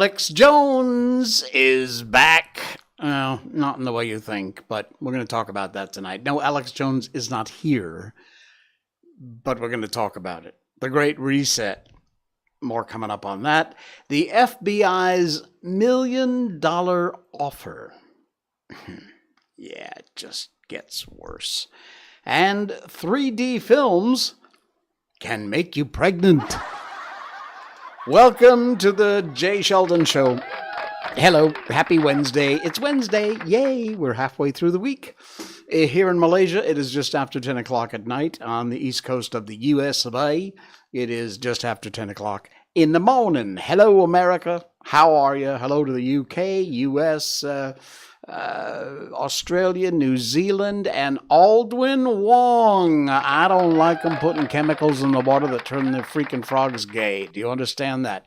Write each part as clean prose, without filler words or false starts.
Alex Jones is back. Not in the way you think, but we're going to talk about that tonight. No, Alex Jones is not here, but we're going to talk about it. The Great Reset. More coming up on that. The FBI's $1 million offer. Yeah, it just gets worse. And 3D films can make you pregnant. Welcome to the Jay Sheldon Show. Hello, happy Wednesday. It's Wednesday. Yay, we're halfway through the week. Here in Malaysia, it is just after 10 o'clock at night. On the east coast of the US of A, it is just after 10 o'clock in the morning. Hello, America. How are you? Hello to the UK, US, Australia, New Zealand, and Aldwin Wong. I don't like them putting chemicals in the water that turn the freaking frogs gay. Do you understand that?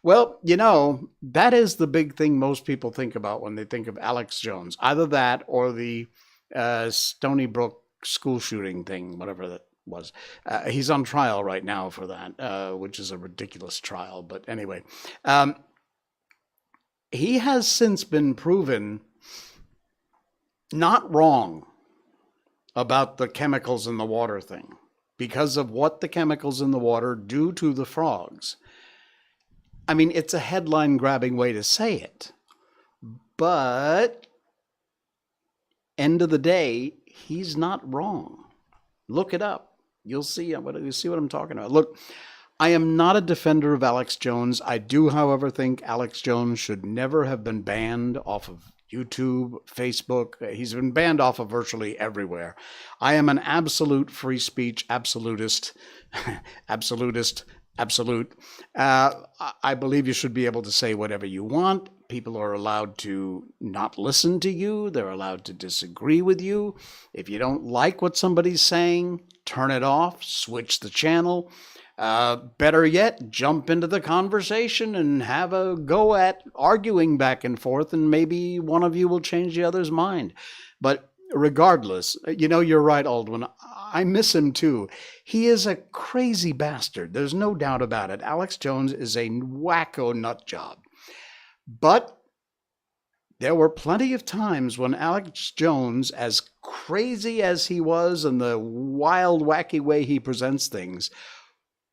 Well, you know, that is the big thing most people think about when they think of Alex Jones. Either that or the Stony Brook school shooting thing, whatever that was. He's on trial right now for that, which is a ridiculous trial. But anyway, he has since been proven not wrong about the chemicals in the water thing because of what the chemicals in the water do to the frogs. I mean, it's a headline-grabbing way to say it, but end of the day, he's not wrong. Look it up. You'll see what I'm talking about. Look, I am not a defender of Alex Jones. I do, however, think Alex Jones should never have been banned off of YouTube, Facebook. He's been banned off of virtually everywhere. I am an absolute free speech absolutist. Absolute. I believe you should be able to say whatever you want. People are allowed to not listen to you. They're allowed to disagree with you. If you don't like what somebody's saying, turn it off, switch the channel. Better yet, jump into the conversation and have a go at arguing back and forth, and maybe one of you will change the other's mind. But regardless, you know, you're right, Aldwin. I miss him too. He is a crazy bastard. There's no doubt about it. Alex Jones is a wacko nut job. But there were plenty of times when Alex Jones, as crazy as he was and the wild, wacky way he presents things,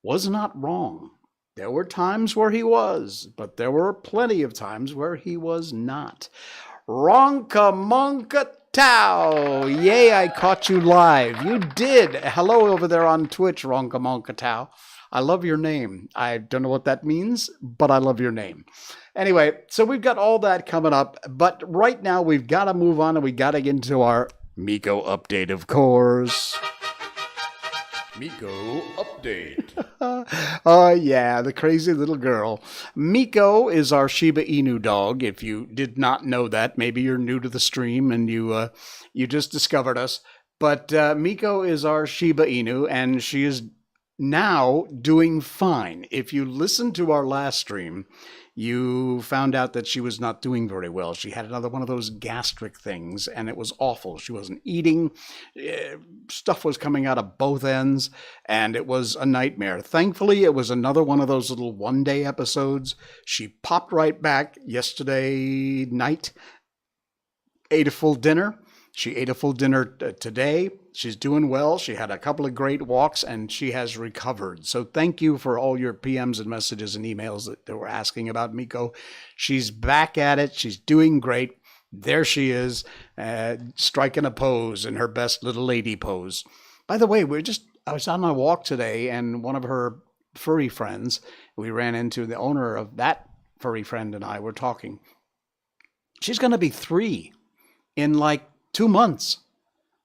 was not wrong. There were times where he was, but there were plenty of times where he was not. Ronka Monka Tao. Yay, I caught you live. You did. Hello over there on Twitch, Ronka Monka Tao. I love your name. I don't know what that means, but I love your name. Anyway, so we've got all that coming up, but right now we've got to move on and we got to get into our Miko update, of course. Miko update. Oh, yeah, the crazy little girl. Miko is our Shiba Inu dog. If you did not know that, maybe you're new to the stream and you just discovered us. But Miko is our Shiba Inu, and she is now doing fine. If you listened to our last stream, you found out that she was not doing very well. She had another one of those gastric things, and it was awful. She wasn't eating. Stuff was coming out of both ends, and it was a nightmare. Thankfully, it was another one of those little one-day episodes. She popped right back yesterday night, ate a full dinner. She ate a full dinner today. She's doing well. She had a couple of great walks, and she has recovered. So thank you for all your PMs and messages and emails that were asking about Miko. She's back at it. She's doing great. There she is, striking a pose in her best little lady pose. By the way, I was on my walk today, and one of her furry friends, we ran into the owner of that furry friend, and I were talking. She's going to be 3 in like 2 months.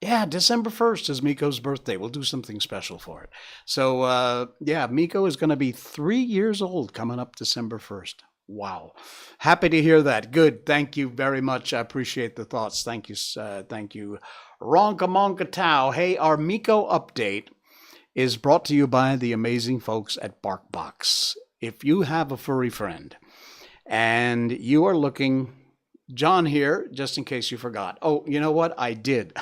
Yeah, December 1st is Miko's birthday. We'll do something special for it. So, yeah, Miko is going to be 3 years old coming up December 1st. Wow. Happy to hear that. Good. Thank you very much. I appreciate the thoughts. Thank you. Thank you. Ronka Monka Tao. Hey, our Miko update is brought to you by the amazing folks at Barkbox. If you have a furry friend and you are looking John here, just in case you forgot. Oh, you know what? I did.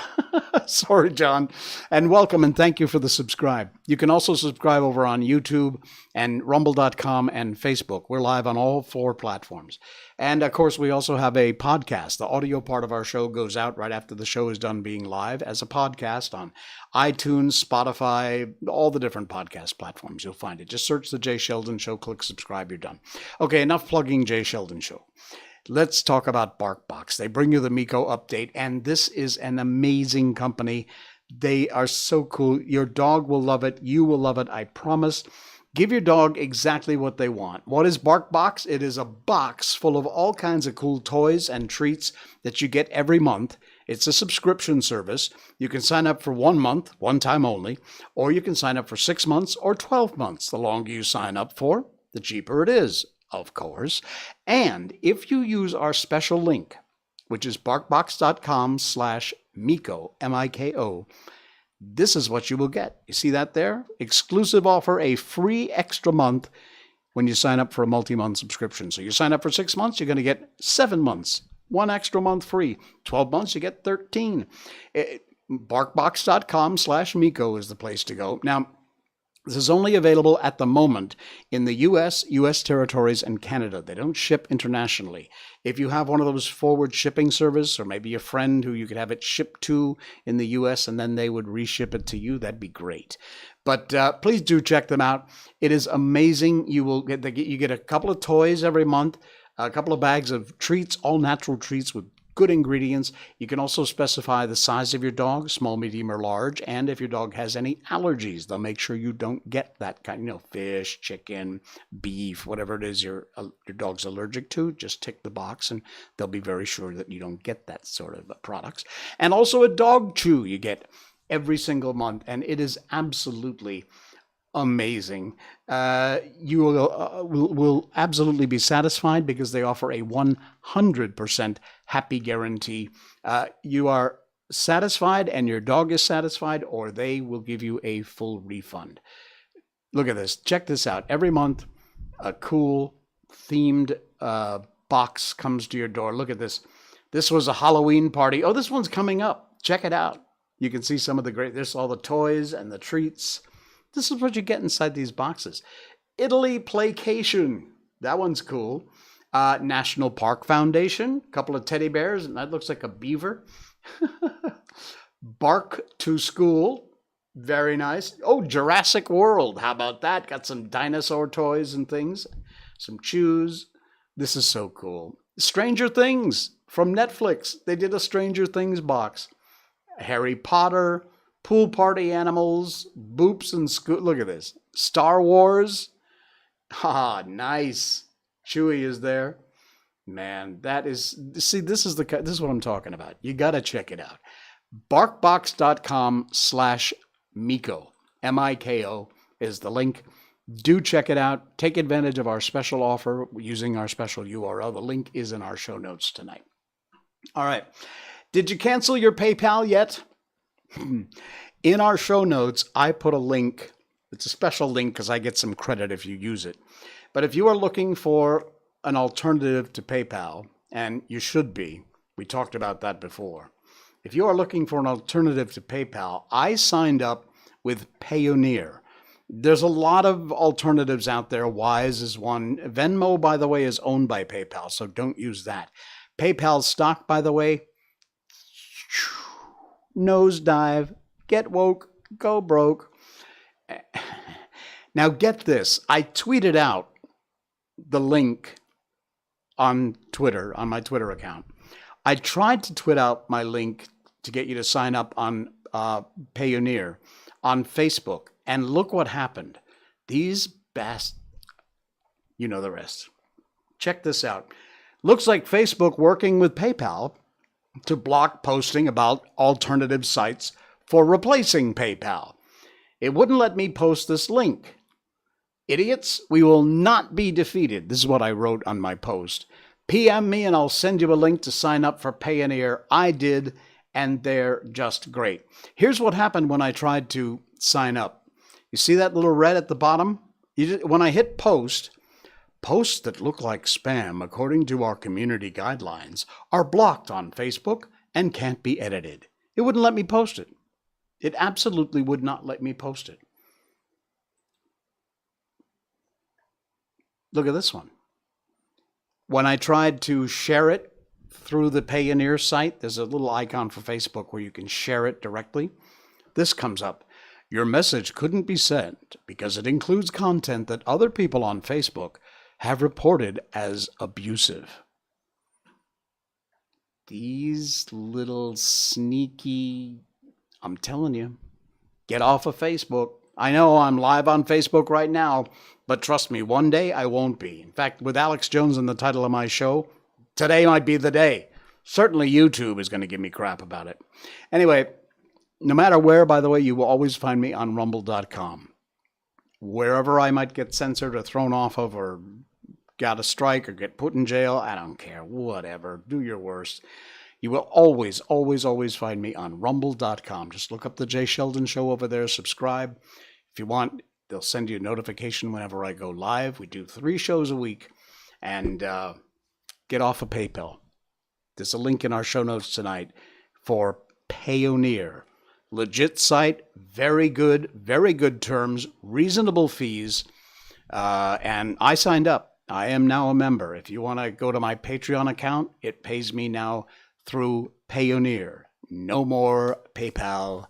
Sorry, John. And welcome and thank you for the subscribe. You can also subscribe over on YouTube and rumble.com and Facebook. We're live on all 4 platforms. And of course, we also have a podcast. The audio part of our show goes out right after the show is done being live as a podcast on iTunes, Spotify, all the different podcast platforms. You'll find it. Just search The Jay Sheldon Show, click subscribe, you're done. Okay, enough plugging Jay Sheldon Show. Let's talk about Barkbox. They bring you the Miko update, and this is an amazing company. They are so cool. Your dog will love it. You will love it, I promise. Give your dog exactly what they want. What is Barkbox? It is a box full of all kinds of cool toys and treats that you get every month. It's a subscription service. You can sign up for 1 month, one time only, or you can sign up for 6 months or 12 months. The longer you sign up for, the cheaper it is, of course. And if you use our special link, which is barkbox.com/Miko, M-I-K-O, this is what you will get. You see that there? Exclusive offer, a free extra month when you sign up for a multi-month subscription. So you sign up for 6 months, you're going to get 7 months, 1 extra month free. 12 months, you get 13. Barkbox.com/Miko is the place to go. Now, this is only available at the moment in the U.S., U.S. territories, and Canada. They don't ship internationally. If you have one of those forward shipping service, or maybe a friend who you could have it shipped to in the U.S. and then they would reship it to you, that'd be great. But please do check them out. It is amazing. You get a couple of toys every month, a couple of bags of treats, all natural treats with good ingredients. You can also specify the size of your dog, small, medium, or large. And if your dog has any allergies, they'll make sure you don't get that kind, fish, chicken, beef, whatever it is your dog's allergic to. Just tick the box and they'll be very sure that you don't get that sort of products. And also a dog chew you get every single month. And it is absolutely amazing. You will absolutely be satisfied because they offer a 100% happy guarantee. You are satisfied and your dog is satisfied, or they will give you a full refund. Look at this. Check this out. Every month, a cool themed box comes to your door. Look at this. This was a Halloween party. Oh, this one's coming up. Check it out. You can see some of the there's all the toys and the treats. This is what you get inside these boxes. Italy Playcation. That one's cool. National Park Foundation. A couple of teddy bears, and that looks like a beaver. Bark to School. Very nice. Oh, Jurassic World. How about that? Got some dinosaur toys and things. Some chews. This is so cool. Stranger Things from Netflix. They did a Stranger Things box. Harry Potter. Pool party animals, Boops and look at this. Star Wars. Ah, nice. Chewie is there. Man, this is what I'm talking about. You got to check it out. Barkbox.com/Miko. M-I-K-O is the link. Do check it out. Take advantage of our special offer using our special URL. The link is in our show notes tonight. All right. Did you cancel your PayPal yet? In our show notes, I put a link. It's a special link because I get some credit if you use it. But if you are looking for an alternative to PayPal, and you should be, we talked about that before. If you are looking for an alternative to PayPal, I signed up with Payoneer. There's a lot of alternatives out there. Wise is one. Venmo, by the way, is owned by PayPal, so don't use that. PayPal stock, by the way, nosedive, get woke, go broke. Now get this. I tweeted out the link on Twitter, on my Twitter account. I tried to tweet out my link to get you to sign up on Payoneer on Facebook, and look what happened. These you know the rest. Check this out. Looks like Facebook working with PayPal to block posting about alternative sites for replacing PayPal. It wouldn't let me post this link. Idiots, we will not be defeated. This is what I wrote on my post. PM me and I'll send you a link to sign up for Payoneer. I did, and they're just great. Here's what happened when I tried to sign up. You see that little red at the bottom? When I hit post, Posts that look like spam, according to our community guidelines, are blocked on Facebook and can't be edited. It wouldn't let me post it. It absolutely would not let me post it. Look at this one. When I tried to share it through the Payoneer site, there's a little icon for Facebook where you can share it directly. This comes up. Your message couldn't be sent because it includes content that other people on Facebook have reported as abusive. These little sneaky, I'm telling you, get off of Facebook. I know I'm live on Facebook right now, but trust me, one day I won't be. In fact, with Alex Jones in the title of my show, today might be the day. Certainly YouTube is going to give me crap about it. Anyway, no matter where, by the way, you will always find me on rumble.com. Wherever I might get censored or thrown off of or got a strike or get put in jail, I don't care. Whatever. Do your worst. You will always, always, always find me on rumble.com. Just look up the Jay Sheldon Show over there. Subscribe. If you want, they'll send you a notification whenever I go live. We do 3 shows a week. And get off of PayPal. There's a link in our show notes tonight for Payoneer. Legit site, very good terms, reasonable fees. And I signed up. I am now a member. If you want to go to my Patreon account, it pays me now through Payoneer. No more PayPal.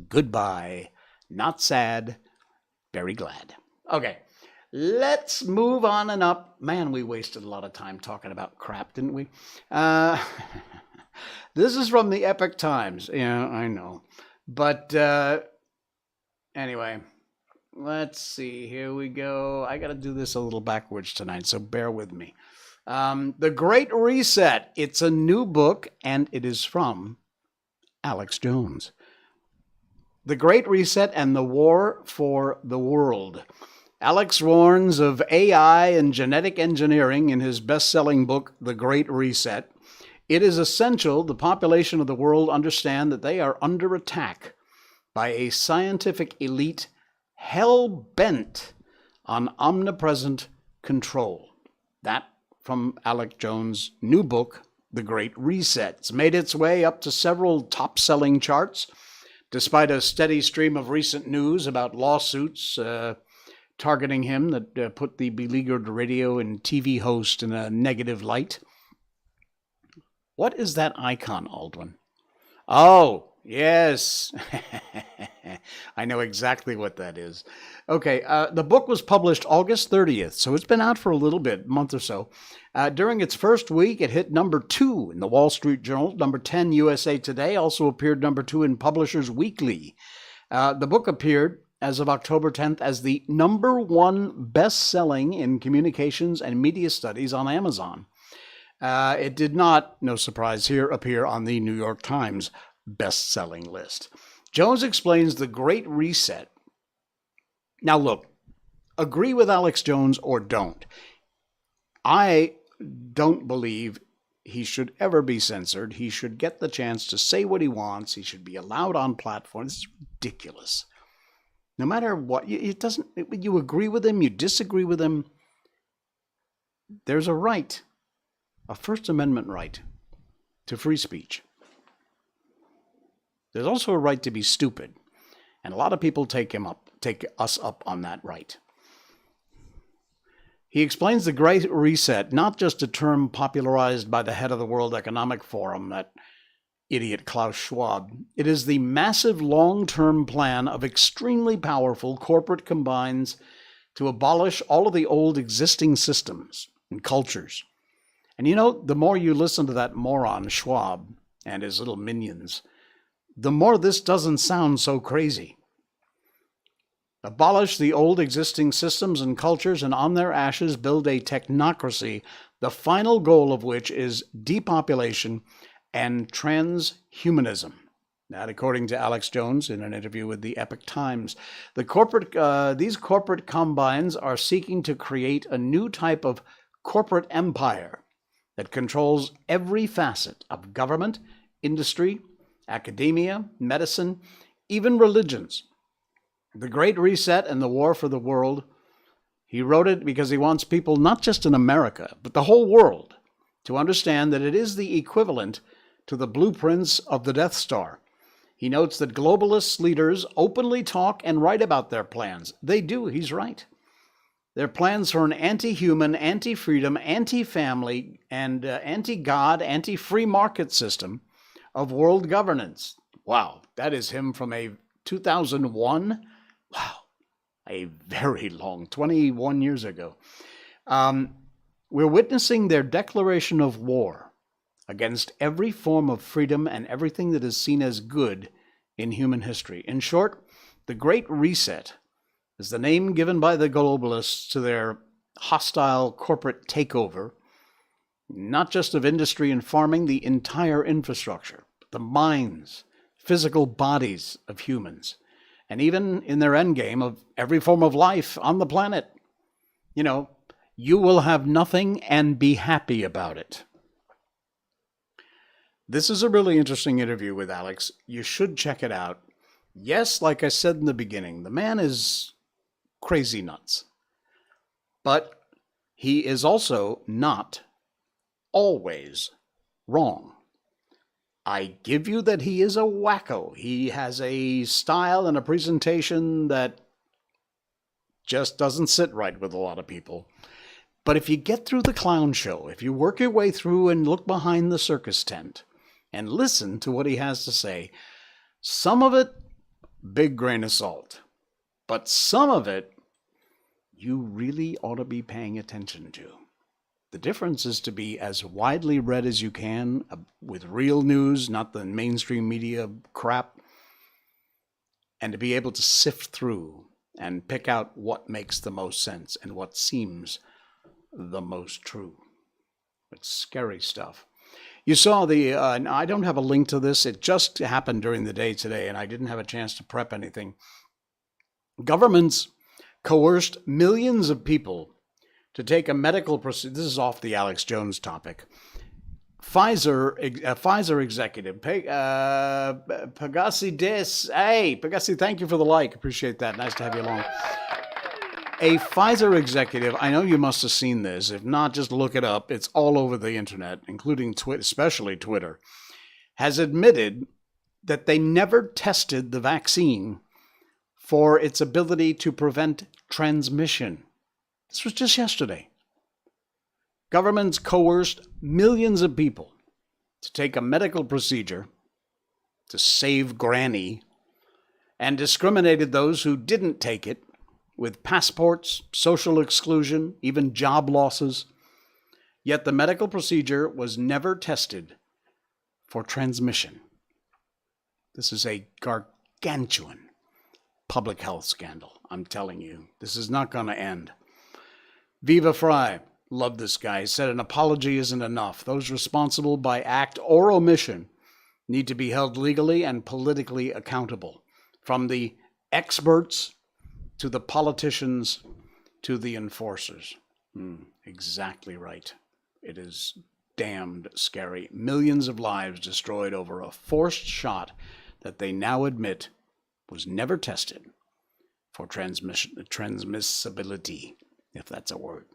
Goodbye. Not sad. Very glad. Okay, let's move on and up. Man, we wasted a lot of time talking about crap, didn't we? This is from the Epic Times. Yeah, I know. But anyway, let's see. Here we go. I got to do this a little backwards tonight, so bear with me. The Great Reset. It's a new book, and it is from Alex Jones. The Great Reset and the War for the World. Alex warns of AI and genetic engineering in his best-selling book, The Great Reset. It is essential the population of the world understand that they are under attack by a scientific elite hell-bent on omnipresent control. That from Alex Jones' new book, The Great Reset. It's made its way up to several top-selling charts, despite a steady stream of recent news about lawsuits targeting him that put the beleaguered radio and TV host in a negative light. What is that icon, Aldwin? Oh, yes. I know exactly what that is. Okay, the book was published August 30th, so it's been out for a little bit, a month or so. During its first week, it hit number 2 in the Wall Street Journal, number 10 USA Today, also appeared number 2 in Publishers Weekly. The book appeared as of October 10th as the number 1 best-selling in communications and media studies on Amazon. It did not, no surprise here, appear on the New York Times best-selling list. Jones explains the Great Reset. Now look, agree with Alex Jones or don't. I don't believe he should ever be censored. He should get the chance to say what he wants. He should be allowed on platforms. It's ridiculous. No matter what, it doesn't. You agree with him, you disagree with him. There's a right, a First Amendment right, to free speech. There's also a right to be stupid, and a lot of people take us up on that right. He explains the Great Reset, not just a term popularized by the head of the World Economic Forum, that idiot Klaus Schwab. It is the massive long-term plan of extremely powerful corporate combines to abolish all of the old existing systems and cultures. And you know, the more you listen to that moron Schwab and his little minions, the more this doesn't sound so crazy. Abolish the old existing systems and cultures, and on their ashes build a technocracy, the final goal of which is depopulation and transhumanism. That, according to Alex Jones in an interview with the Epic Times. These corporate combines are seeking to create a new type of corporate empire that controls every facet of government, industry, academia, medicine, even religions. The Great Reset and the War for the World, He wrote it because he wants people, not just in America, but the whole world, to understand that it is the equivalent to the blueprints of the Death Star. He notes that globalist leaders openly talk and write about their plans. They do, he's right. Their plans for an anti-human, anti-freedom, anti-family, and anti-God, anti-free market system of world governance. Wow, that is him from a 2001? Wow, a very long, 21 years ago. We're witnessing their declaration of war against every form of freedom and everything that is seen as good in human history. In short, the Great Reset is the name given by the globalists to their hostile corporate takeover, not just of industry and farming, the entire infrastructure, the minds, physical bodies of humans, and even in their endgame of every form of life on the planet. You know, you will have nothing and be happy about it. This is a really interesting interview with Alex. You should check it out. Yes, like I said in the beginning, the man is crazy nuts. But he is also not always wrong. I give you that he is a wacko. He has a style and a presentation that just doesn't sit right with a lot of people. But if you get through the clown show, if you work your way through and look behind the circus tent and listen to what he has to say, some of it, big grain of salt. But some of it, you really ought to be paying attention to. The difference is to be as widely read as you can with real news, not the mainstream media crap, and to be able to sift through and pick out what makes the most sense and what seems the most true. It's scary stuff. You saw I don't have a link to this. It just happened during the day today, and I didn't have a chance to prep anything. Governments coerced millions of people to take a medical procedure. This is off the Alex Jones topic. Pfizer executive, Pagasi Des. Hey, Pagasi, thank you for the like. Appreciate that. Nice to have you along. A Pfizer executive, I know you must have seen this. If not, just look it up. It's all over the internet, including Twitter, especially Twitter, has admitted that they never tested the vaccine for its ability to prevent transmission. This was just yesterday. Governments coerced millions of people to take a medical procedure to save Granny and discriminated those who didn't take it with passports, social exclusion, even job losses. Yet the medical procedure was never tested for transmission. This is a gargantuan public health scandal. I'm telling you, this is not going to end. Viva Frei, love this guy, said an apology isn't enough. Those responsible by act or omission need to be held legally and politically accountable. From the experts to the politicians to the enforcers. Exactly right. It is damned scary. Millions of lives destroyed over a forced shot that they now admit was never tested for transmissibility, if that's a word.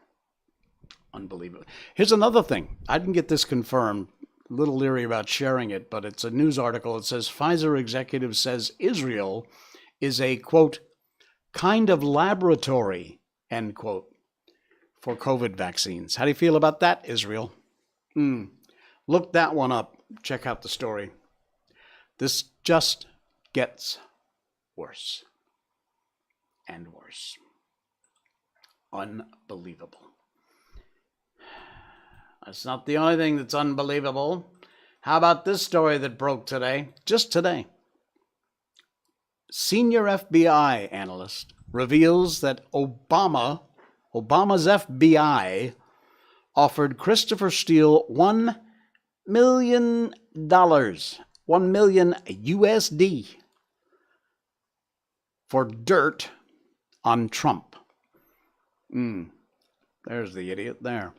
Unbelievable. Here's another thing. I didn't get this confirmed. A little leery about sharing it, but it's a news article. It says Pfizer executive says Israel is a, quote, kind of laboratory, end quote, for COVID vaccines. How do you feel about that, Israel? Look that one up. Check out the story. This just gets worse and worse. Unbelievable. That's not the only thing that's unbelievable. How about this story that broke today? Just today. Senior FBI analyst reveals that Obama's FBI offered Christopher Steele $1 million, 1 million USD for dirt on Trump. There's the idiot there.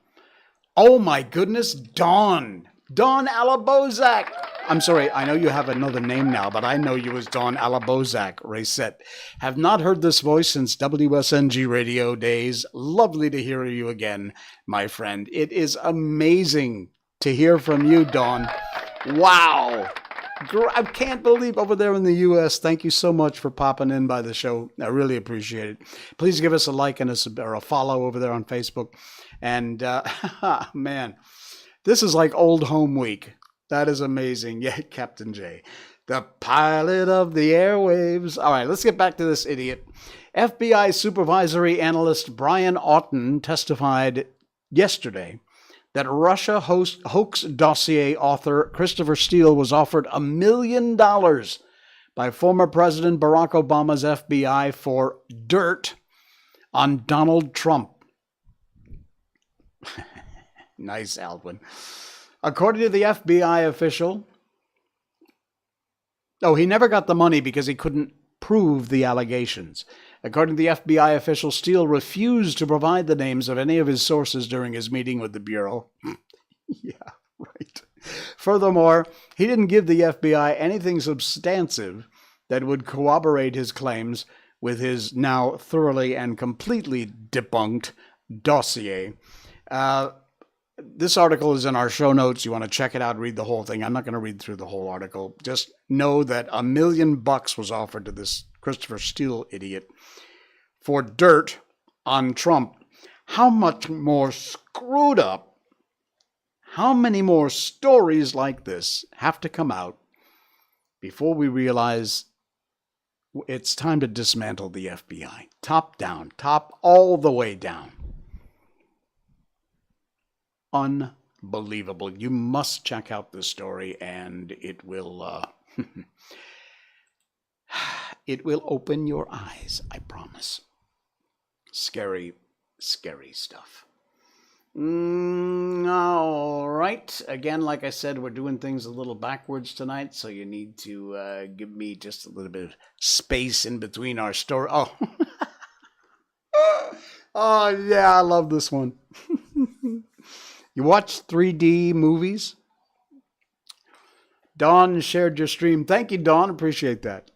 Oh my goodness, Dawn Alabozak. I'm sorry, I know you have another name now, but I know you as Don Alabozak, Racette. Have not heard this voice since WSNG radio days. Lovely to hear you again, my friend. It is amazing to hear from you, Don. Wow. I can't believe over there in the U.S. Thank you so much for popping in by the show. I really appreciate it. Please give us a like and a follow over there on Facebook. And, man, this is like old home week. That is amazing. Yeah, Captain J, the pilot of the airwaves. All right, let's get back to this idiot. FBI supervisory analyst Brian Auten testified yesterday that Russia hoax dossier author Christopher Steele was offered $1 million by former President Barack Obama's FBI for dirt on Donald Trump. Nice, Alvin. According to the FBI official, he never got the money because he couldn't prove the allegations. According to the FBI official, Steele refused to provide the names of any of his sources during his meeting with the Bureau. Yeah, right. Furthermore, he didn't give the FBI anything substantive that would corroborate his claims with his now thoroughly and completely debunked dossier. This article is in our show notes. You want to check it out, read the whole thing. I'm not going to read through the whole article. Just know that $1 million was offered to this Christopher Steele idiot for dirt on Trump. How much more screwed up, how many more stories like this have to come out before we realize it's time to dismantle the FBI? Top down, top all the way down. Unbelievable. You must check out this story, and it will it will open your eyes, I promise. Scary, scary stuff. All right. Again, like I said, we're doing things a little backwards tonight, so you need to give me just a little bit of space in between our story. Oh, oh yeah, I love this one. You watch 3D movies? Dawn shared your stream. Thank you, Dawn. Appreciate that.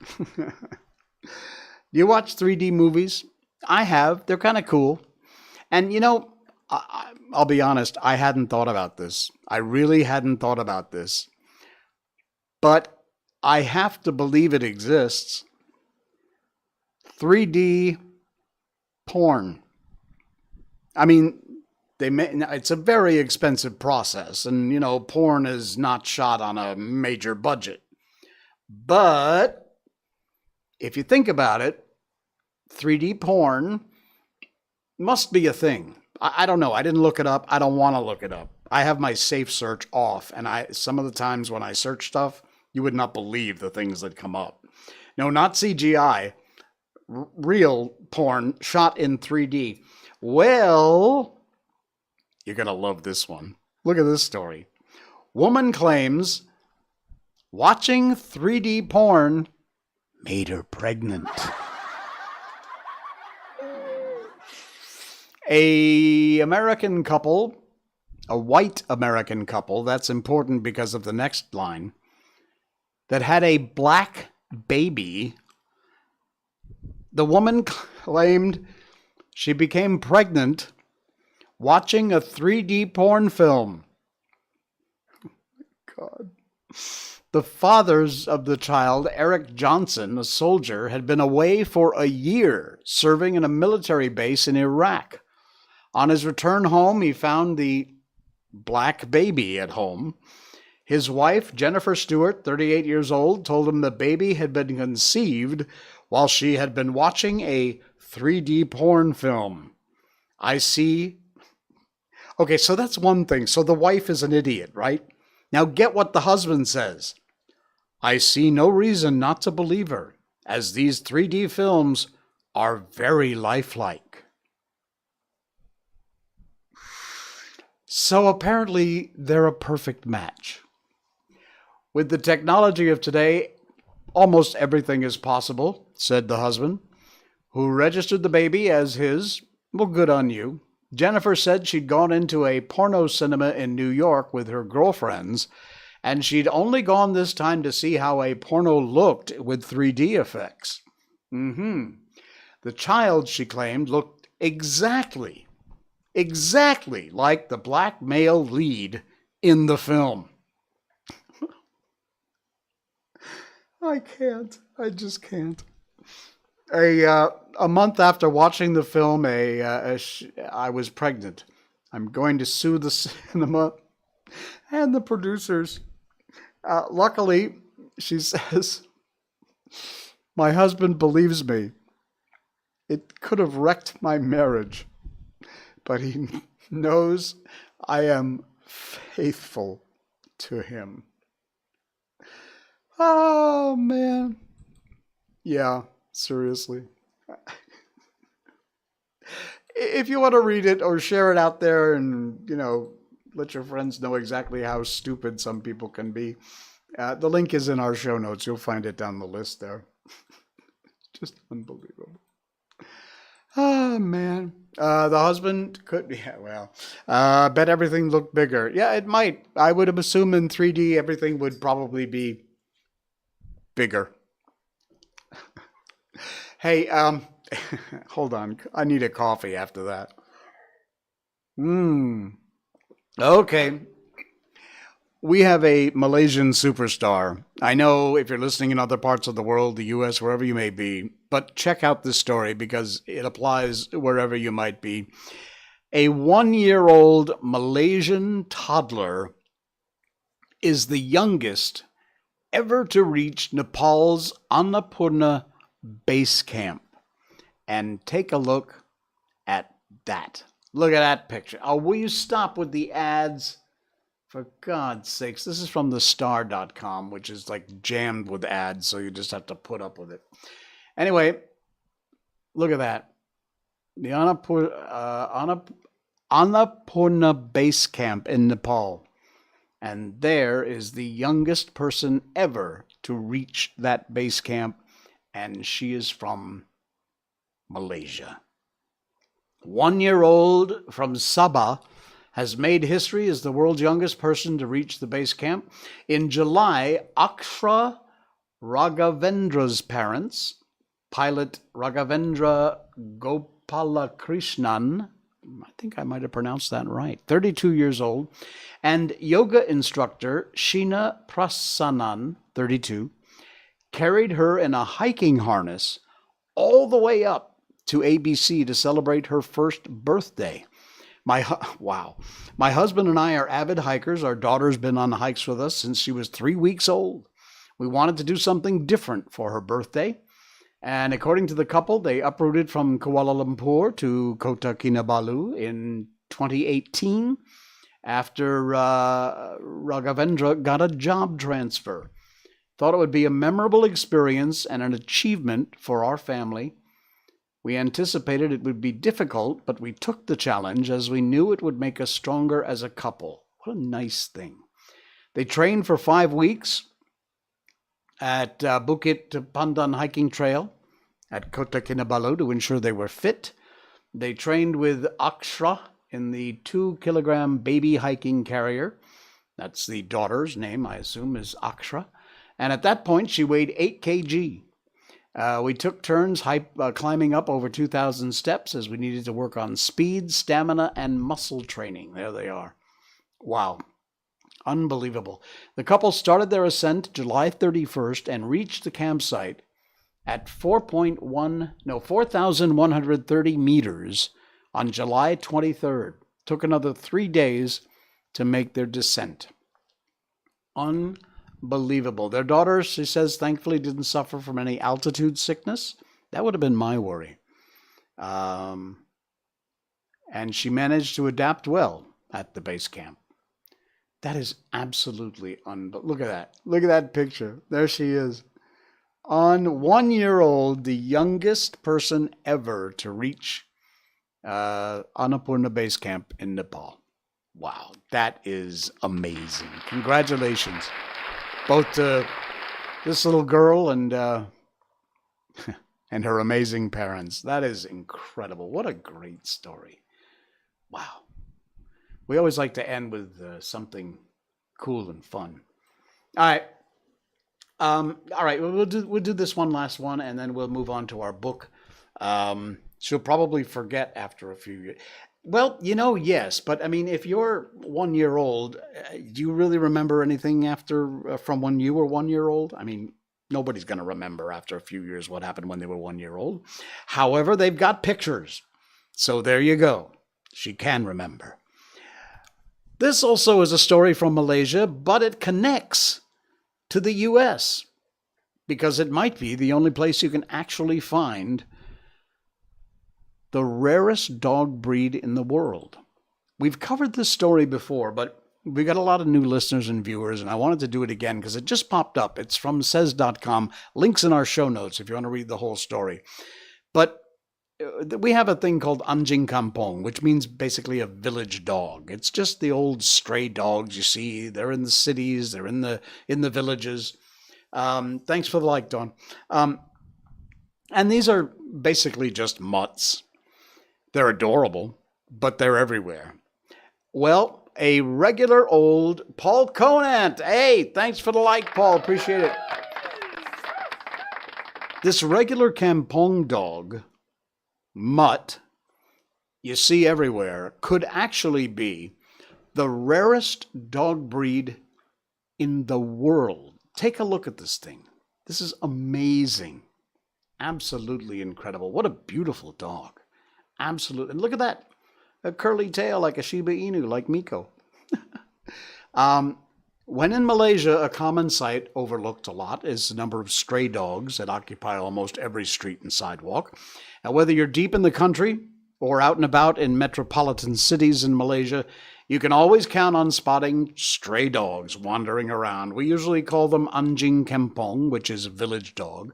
You watch 3D movies? I have. They're kind of cool. And, I'll be honest, I hadn't thought about this. I really hadn't thought about this. But I have to believe it exists. 3D porn. I mean, it's a very expensive process, and, porn is not shot on a major budget. But if you think about it, 3D porn must be a thing. I don't know. I didn't look it up. I don't want to look it up. I have my safe search off, and some of the times when I search stuff, you would not believe the things that come up. No, not CGI. Real porn shot in 3D. Well, you're going to love this one. Look at this story. Woman claims watching 3D porn made her pregnant. A white American couple, that's important because of the next line, that had a black baby. The woman claimed she became pregnant watching a 3D porn film. God. The fathers of the child, Eric Johnson, a soldier, had been away for a year serving in a military base in Iraq. On his return home, he found the black baby at home. His wife, Jennifer Stewart, 38 years old, told him the baby had been conceived while she had been watching a 3D porn film. I see. Okay, so that's one thing. So the wife is an idiot, right? Now get what the husband says. I see no reason not to believe her, as these 3D films are very lifelike. So apparently they're a perfect match. With the technology of today, almost everything is possible, said the husband, who registered the baby as his. Well, good on you. Jennifer said she'd gone into a porno cinema in New York with her girlfriends and she'd only gone this time to see how a porno looked with 3D effects. The child, she claimed, looked exactly like the black male lead in the film. I can't. I just can't. A month after watching the film, I was pregnant. I'm going to sue the cinema and the producers. Luckily, she says, my husband believes me. It could have wrecked my marriage, but he knows I am faithful to him. Oh, man. Yeah, seriously. If you want to read it or share it out there and, let your friends know exactly how stupid some people can be, the link is in our show notes. You'll find it down the list there. Just unbelievable. Oh, man. The husband could, bet everything looked bigger. Yeah, it might. I would assume in 3D everything would probably be bigger. Hey, hold on. I need a coffee after that. Okay. We have a Malaysian superstar. I know if you're listening in other parts of the world, the US, wherever you may be, but check out this story because it applies wherever you might be. A 1-year-old Malaysian toddler is the youngest ever to reach Nepal's Annapurna base camp. And take a look at that. Look at that picture. Oh, will you stop with the ads? For God's sakes, this is from thestar.com, which is like jammed with ads, so you just have to put up with it. Anyway, look at that. The Annapurna base camp in Nepal. And there is the youngest person ever to reach that base camp, and she is from Malaysia. 1-year-old from Sabah has made history as the world's youngest person to reach the base camp. In July, Akshra Raghavendra's parents, pilot Raghavendra Gopalakrishnan, I think I might have pronounced that right, 32 years old, and yoga instructor Sheena Prasannan, 32, carried her in a hiking harness all the way up to ABC to celebrate her first birthday. My husband and I are avid hikers. Our daughter's been on hikes with us since she was 3 weeks old. We wanted to do something different for her birthday. And according to the couple, they uprooted from Kuala Lumpur to Kota Kinabalu in 2018 after Raghavendra got a job transfer. Thought it would be a memorable experience and an achievement for our family. We anticipated it would be difficult, but we took the challenge as we knew it would make us stronger as a couple. What a nice thing. They trained for 5 weeks at Bukit Pandan Hiking Trail at Kota Kinabalu to ensure they were fit. They trained with Akshra in the 2-kilogram baby hiking carrier. That's the daughter's name, I assume, is Akshra. And at that point, she weighed 8 kg. We took turns climbing up over 2,000 steps as we needed to work on speed, stamina, and muscle training. There they are. Wow. Unbelievable. The couple started their ascent July 31st and reached the campsite at 4,130 meters on July 23rd. Took another 3 days to make their descent. Unbelievable. Their daughter, she says, thankfully didn't suffer from any altitude sickness. That would have been my worry. And she managed to adapt well at the base camp. That is absolutely unbelievable. Look at that. Look at that picture. There she is. On 1-year-old, the youngest person ever to reach Annapurna Base Camp in Nepal. Wow, that is amazing. Congratulations. Both to this little girl and and her amazing parents. That is incredible. What a great story. Wow. We always like to end with something cool and fun. All right. All right. We'll do this one last one, and then we'll move on to our book. She'll probably forget after a few years. Well, yes, but I mean, if you're 1 year old, do you really remember anything after from when you were 1 year old? I mean, nobody's going to remember after a few years what happened when they were 1 year old. However, they've got pictures, so there you go. She can remember. This also is a story from Malaysia, but it connects to the U.S. because it might be the only place you can actually find the rarest dog breed in the world. We've covered this story before, but we got a lot of new listeners and viewers, and I wanted to do it again because it just popped up. It's from says.com. Links in our show notes if you want to read the whole story. But we have a thing called anjing kampong, which means basically a village dog. It's just the old stray dogs you see. They're in the cities. They're in the villages. Thanks for the like, Dawn. And these are basically just mutts. They're adorable, but they're everywhere. Well, a regular old Paul Conant. Hey, thanks for the like, Paul. Appreciate it. This regular kampong dog, mutt, you see everywhere, could actually be the rarest dog breed in the world. Take a look at this thing. This is amazing. Absolutely incredible. What a beautiful dog. Absolutely. And look at that. A curly tail like a Shiba Inu, like Miko. When in Malaysia, a common sight overlooked a lot is the number of stray dogs that occupy almost every street and sidewalk. Now, whether you're deep in the country or out and about in metropolitan cities in Malaysia, you can always count on spotting stray dogs wandering around. We usually call them anjing kampong, which is a village dog.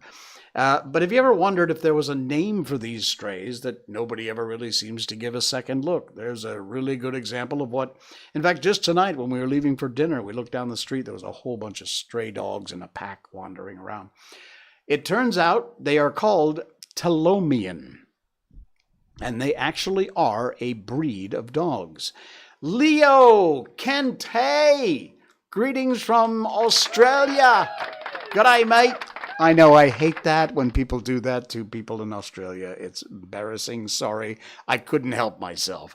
But have you ever wondered if there was a name for these strays that nobody ever really seems to give a second look? There's a really good example of what, in fact, just tonight when we were leaving for dinner, we looked down the street, there was a whole bunch of stray dogs in a pack wandering around. It turns out they are called Telomian, and they actually are a breed of dogs. Leo Kente, greetings from Australia. G'day, mate. I know, I hate that when people do that to people in Australia. It's embarrassing. Sorry. I couldn't help myself.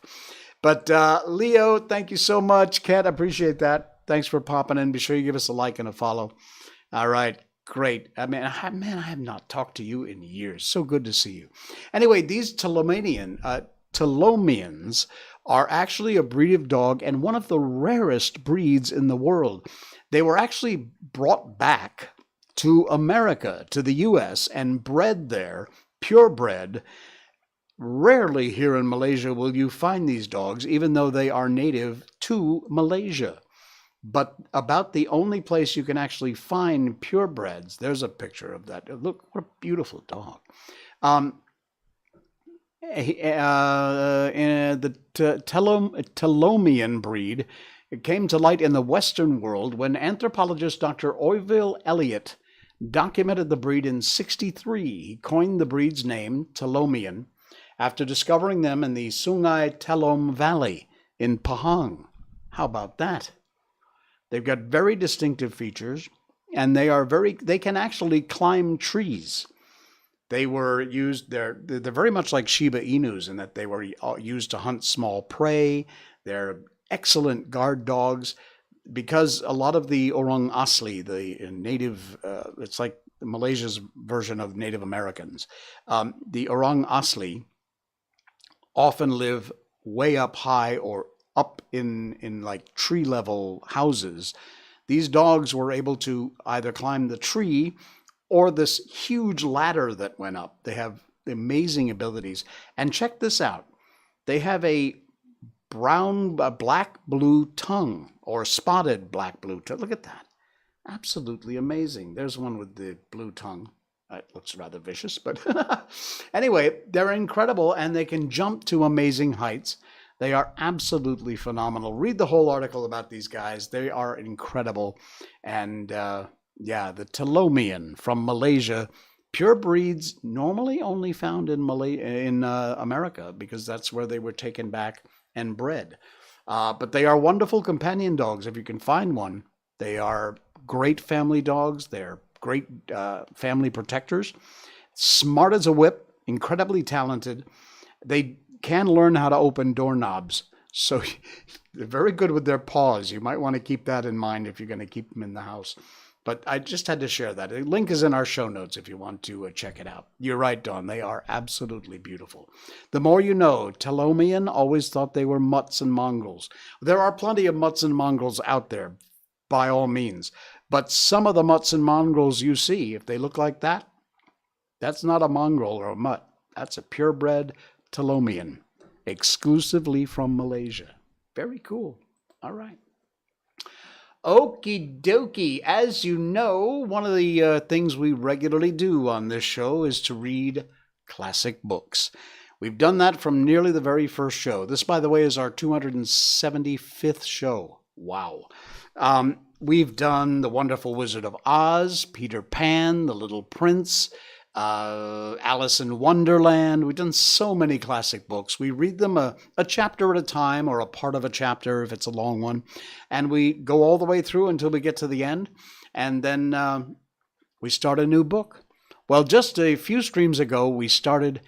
But Leo, thank you so much. Kat, appreciate that. Thanks for popping in. Be sure you give us a like and a follow. All right. Great. I mean, I have not talked to you in years. So good to see you. Anyway, these Telomians are actually a breed of dog and one of the rarest breeds in the world. They were actually brought back to America, to the U.S., and bred there, purebred. Rarely here in Malaysia will you find these dogs, even though they are native to Malaysia. But about the only place you can actually find purebreds, there's a picture of that. Look, what a beautiful dog. The Telomian breed, it came to light in the Western world when anthropologist Dr. Orville Elliott documented the breed in 1963. He coined the breed's name, Telomian, after discovering them in the Sungai Telom Valley in Pahang. How about that? They've got very distinctive features, and they can actually climb trees. They were used, they're very much like Shiba Inus in that they were used to hunt small prey. They're excellent guard dogs. Because a lot of the orang asli, the native, it's like Malaysia's version of Native Americans, the orang asli often live way up high or up in like tree level houses. These dogs were able to either climb the tree or this huge ladder that went up. They have amazing abilities. And check this out. They have a black-blue tongue or spotted black-blue tongue. Look at that. Absolutely amazing. There's one with the blue tongue. It looks rather vicious, but anyway, they're incredible and they can jump to amazing heights. They are absolutely phenomenal. Read the whole article about these guys. They are incredible. And the Telomian from Malaysia, pure breeds normally only found in America because that's where they were taken back and bred. But they are wonderful companion dogs if you can find one. They are great family dogs. They're great family protectors. Smart as a whip, incredibly talented. They can learn how to open doorknobs. So they're very good with their paws. You might want to keep that in mind if you're going to keep them in the house. But I just had to share that. The link is in our show notes if you want to check it out. You're right, Dawn. They are absolutely beautiful. The more you know, Telomian always thought they were mutts and mongrels. There are plenty of mutts and mongrels out there, by all means. But some of the mutts and mongrels you see, if they look like that, that's not a mongrel or a mutt. That's a purebred Telomian, exclusively from Malaysia. Very cool. All right. Okie dokie. As you know, one of the things we regularly do on this show is to read classic books. We've done that from nearly the very first show. This, by the way, is our 275th show. Wow. We've done The Wonderful Wizard of Oz, Peter Pan, The Little Prince, Alice in Wonderland. We've done so many classic books. We read them a chapter at a time, or a part of a chapter if it's a long one, and we go all the way through until we get to the end, and then we start a new book. Well, just a few streams ago, we started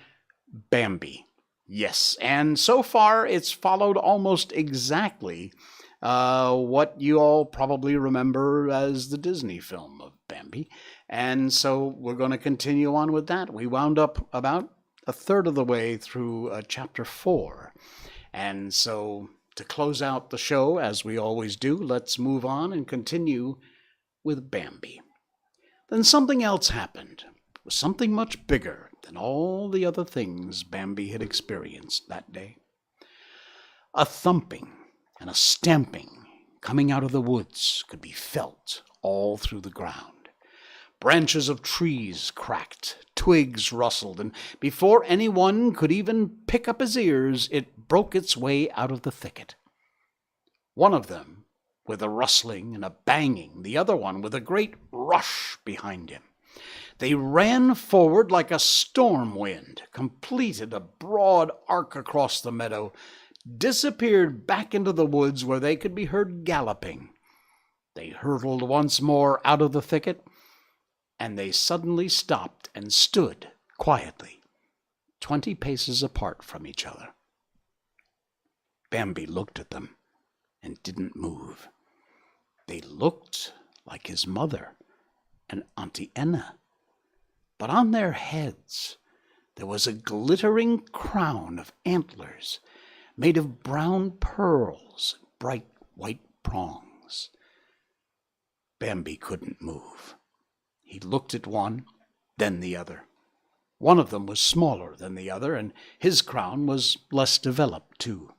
Bambi. Yes, and so far it's followed almost exactly what you all probably remember as the Disney film of Bambi. And so we're going to continue on with that. We wound up about a third of the way through chapter 4. And so to close out the show, as we always do, let's move on and continue with Bambi. Then something else happened. It was something much bigger than all the other things Bambi had experienced that day. A thumping and a stamping coming out of the woods could be felt all through the ground. Branches of trees cracked, twigs rustled, and before anyone could even pick up his ears, it broke its way out of the thicket. One of them with a rustling and a banging, the other one with a great rush behind him. They ran forward like a storm wind, completed a broad arc across the meadow, disappeared back into the woods where they could be heard galloping. They hurtled once more out of the thicket, and they suddenly stopped and stood quietly, 20 paces apart from each other. Bambi looked at them and didn't move. They looked like his mother and Auntie Enna, but on their heads there was a glittering crown of antlers made of brown pearls and bright white prongs. Bambi couldn't move. He looked at one, then the other. One of them was smaller than the other, and his crown was less developed, too.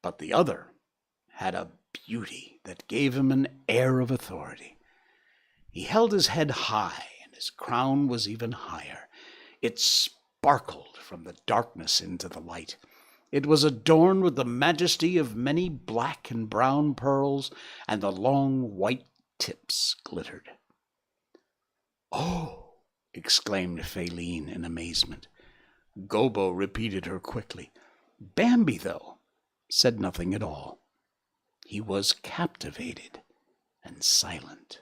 But the other had a beauty that gave him an air of authority. He held his head high, and his crown was even higher. It sparkled from the darkness into the light. It was adorned with the majesty of many black and brown pearls, and the long white tips glittered. "Oh!" exclaimed Faline in amazement. Gobbo repeated her quickly. Bambi, though, said nothing at all. He was captivated and silent.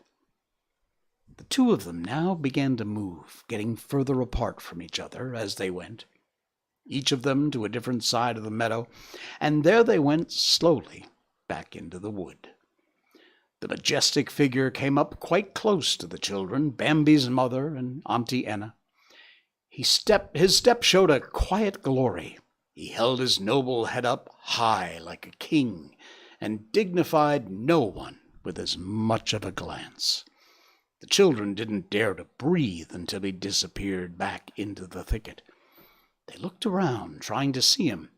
The two of them now began to move, getting further apart from each other as they went, each of them to a different side of the meadow, and there they went slowly back into the wood. The majestic figure came up quite close to the children, Bambi's mother and Auntie Enna. His step showed a quiet glory. He held his noble head up high like a king, and dignified no one with as much of a glance. The children didn't dare to breathe until he disappeared back into the thicket. They looked around, trying to see him,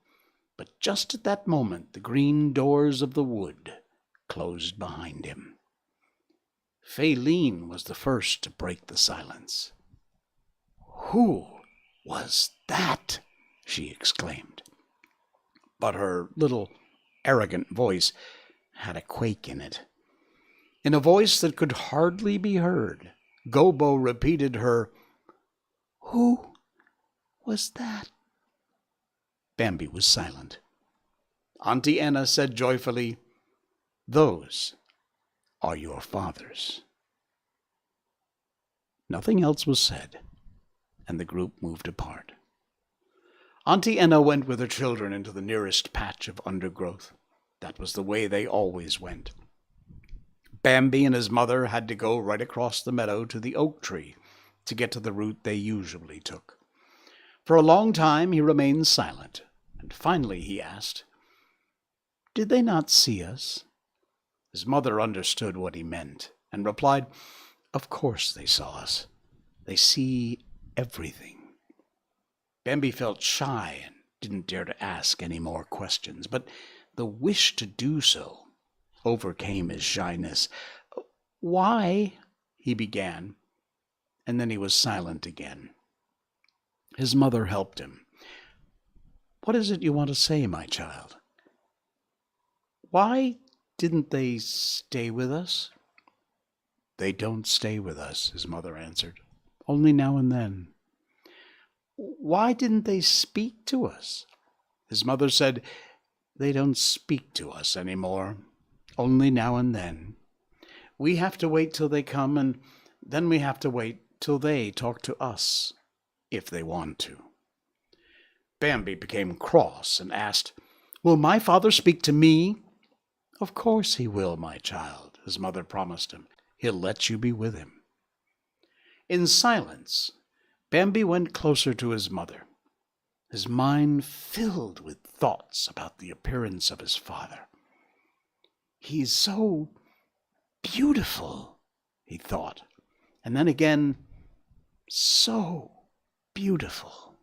but just at that moment the green doors of the wood closed behind him. Faline was the first to break the silence. "Who was that?" she exclaimed. But her little arrogant voice had a quake in it. In a voice that could hardly be heard, Gobbo repeated her, "Who was that?" Bambi was silent. Auntie Enna said joyfully, "Those are your fathers." Nothing else was said, and the group moved apart. Auntie Enna went with her children into the nearest patch of undergrowth. That was the way they always went. Bambi and his mother had to go right across the meadow to the oak tree to get to the route they usually took. For a long time he remained silent, and finally he asked, "Did they not see us?" His mother understood what he meant, and replied, "Of course they saw us. They see everything." Bambi felt shy and didn't dare to ask any more questions, but the wish to do so overcame his shyness. "Why?" he began, and then he was silent again. His mother helped him. "What is it you want to say, my child?" "Why didn't they stay with us?" "They don't stay with us," his mother answered. "Only now and then." "Why didn't they speak to us?" His mother said, "They don't speak to us anymore. Only now and then. We have to wait till they come, and then we have to wait till they talk to us, if they want to." Bambi became cross and asked, "Will my father speak to me?" "Of course he will, my child," his mother promised him. "He'll let you be with him." In silence, Bambi went closer to his mother, his mind filled with thoughts about the appearance of his father. "He's so beautiful," he thought, and then again, "so beautiful."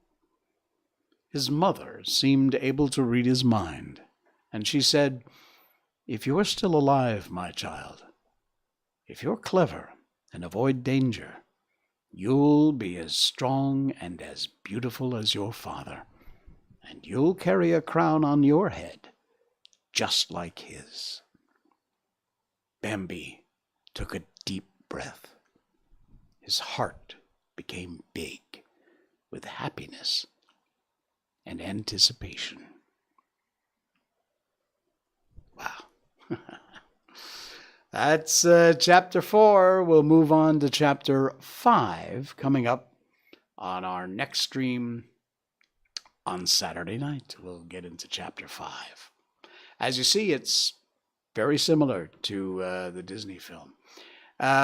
His mother seemed able to read his mind, and she said, "If you're still alive, my child, if you're clever and avoid danger, you'll be as strong and as beautiful as your father, and you'll carry a crown on your head, just like his." Bambi took a deep breath. His heart became big with happiness and anticipation. Wow. That's chapter 4. We'll move on to chapter 5 coming up on our next stream on Saturday night. We'll get into chapter 5. As you see, it's very similar to the Disney film. Aldwin,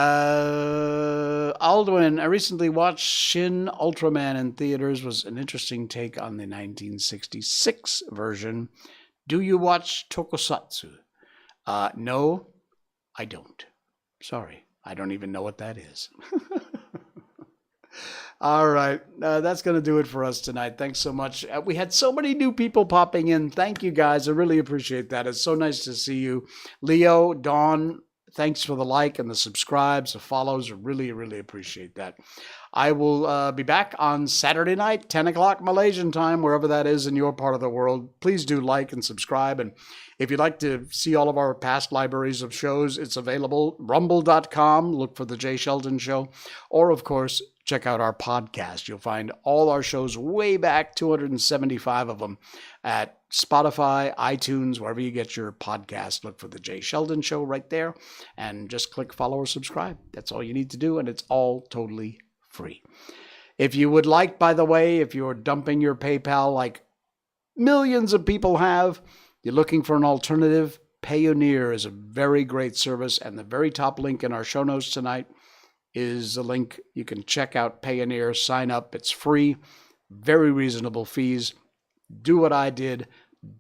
I recently watched Shin Ultraman in theaters. Was an interesting take on the 1966 version. Do you watch tokusatsu? No, I don't. Sorry, I don't even know what that is. All right, that's going to do it for us tonight. Thanks so much. We had so many new people popping in. Thank you, guys. I really appreciate that. It's so nice to see you. Leo, Dawn, thanks for the like and the subscribes, the follows. I really, really appreciate that. I will be back on Saturday night, 10 o'clock Malaysian time, wherever that is in your part of the world. Please do like and subscribe. And if you'd like to see all of our past libraries of shows, it's available. Rumble.com, look for The Jay Sheldon Show. Or, of course, check out our podcast. You'll find all our shows way back, 275 of them, at Spotify, iTunes, wherever you get your podcast. Look for The Jay Sheldon Show right there, and just click follow or subscribe. That's all you need to do, and it's all totally free. If you would like, by the way, if you're dumping your PayPal like millions of people have, you're looking for an alternative, Payoneer is a very great service, and the very top link in our show notes tonight is a link. You can check out Payoneer, sign up. It's free, very reasonable fees. Do what I did.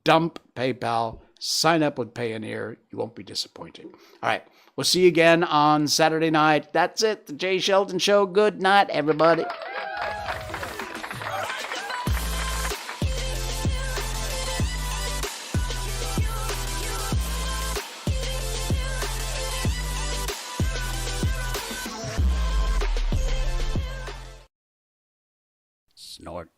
Dump PayPal, sign up with Payoneer. You won't be disappointed. All right. We'll see you again on Saturday night. That's it. The Jay Sheldon Show. Good night, everybody. Snort.